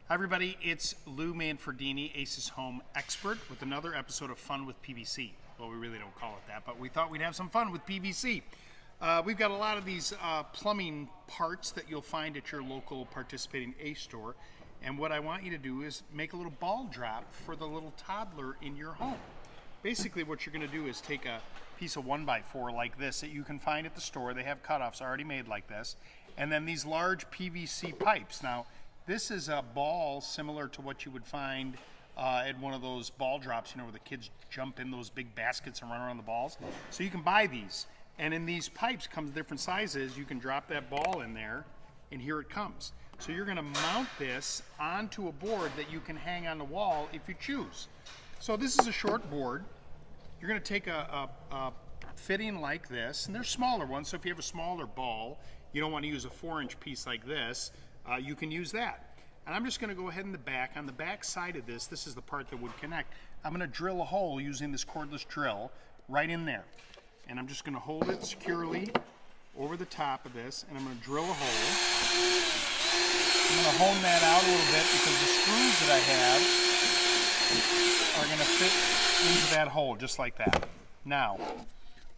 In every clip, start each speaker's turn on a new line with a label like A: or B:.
A: Hi everybody, it's Lou Manfredini, Ace's Home Expert, with another episode of Fun with PVC. Well, we really don't call it that, but we thought we'd have some fun with PVC. We've got a lot of these plumbing parts that you'll find at your local participating Ace store, and what I want you to do is make a little ball drop for the little toddler in your home. Basically what you're going to do is take a piece of 1x4 like this that you can find at the store. They have cutoffs already made like this, and then these large PVC pipes. Now, this is a ball similar to what you would find at one of those ball drops, you know, where the kids jump in those big baskets and run around the balls. So you can buy these, and in these pipes comes different sizes. You can drop that ball in there, and here it comes. So you're gonna mount this onto a board that you can hang on the wall if you choose. So this is a short board. You're gonna take a fitting like this, and there's smaller ones, so if you have a smaller ball, you don't want to use a 4-inch piece like this, you can use that. And I'm just going to go ahead in the back. On the back side of this is the part that would connect. I'm going to drill a hole using this cordless drill right in there. And I'm just going to hold it securely over the top of this, and I'm going to drill a hole. I'm going to hone that out a little bit because the screws that I have are going to fit into that hole just like that. Now,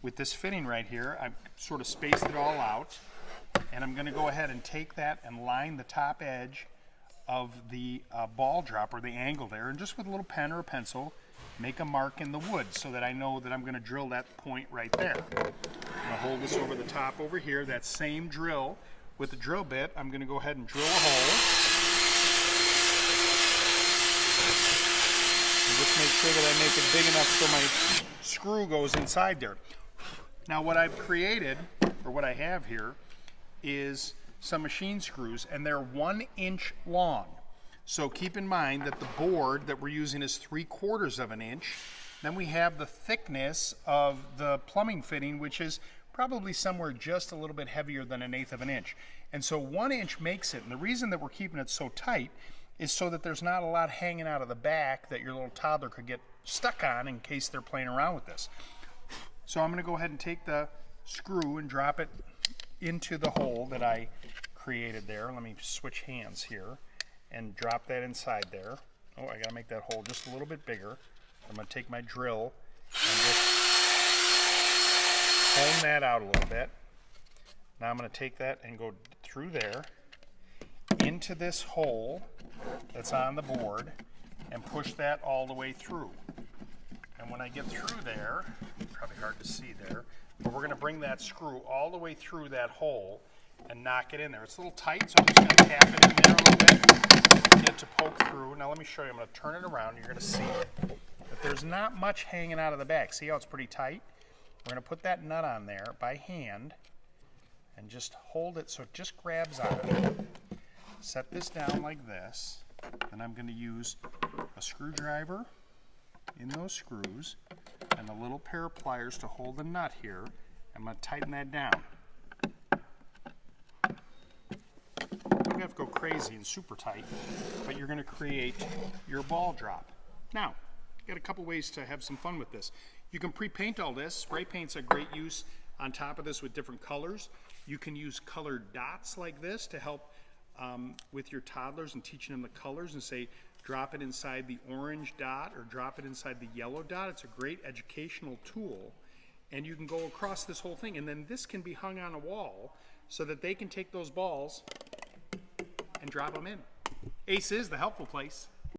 A: with this fitting right here, I've sort of spaced it all out. And I'm going to go ahead and take that and line the top edge of the ball drop, or the angle there, and just with a little pen or a pencil, make a mark in the wood so that I know that I'm going to drill that point right there. I'm going to hold this over the top over here, that same drill. With the drill bit, I'm going to go ahead and drill a hole. And just make sure that I make it big enough so my screw goes inside there. Now what I've created, or what I have here, is some machine screws, and they're 1 inch long. So keep in mind that the board that we're using is 3/4 of an inch. Then we have the thickness of the plumbing fitting, which is probably somewhere just a little bit heavier than 1/8 of an inch. And so 1 inch makes it, and the reason that we're keeping it so tight is so that there's not a lot hanging out of the back that your little toddler could get stuck on in case they're playing around with this. So I'm going to go ahead and take the screw and drop it into the hole that I created there. Let me switch hands here and drop that inside there. Oh, I gotta make that hole just a little bit bigger. I'm gonna take my drill and just hone that out a little bit. Now I'm gonna take that and go through there into this hole that's on the board and push that all the way through. And when I get through there, probably hard to see there, but we're going to bring that screw all the way through that hole and knock it in there. It's a little tight, so I'm just going to tap it in there a little bit, get it to poke through. Now let me show you. I'm going to turn it around. You're going to see that there's not much hanging out of the back. See how it's pretty tight? We're going to put that nut on there by hand and just hold it so it just grabs on it. Set this down like this. Then I'm going to use a screwdriver in those screws and a little pair of pliers to hold the nut here. I'm going to tighten that down. You don't have to go crazy and super tight, but you're going to create your ball drop. Now, you got a couple ways to have some fun with this. You can pre-paint all this. Spray paint's a great use on top of this with different colors. You can use colored dots like this to help with your toddlers and teaching them the colors, and say, drop it inside the orange dot or drop it inside the yellow dot. It's a great educational tool, and you can go across this whole thing, and then this can be hung on a wall so that they can take those balls and drop them in. Ace is the helpful place.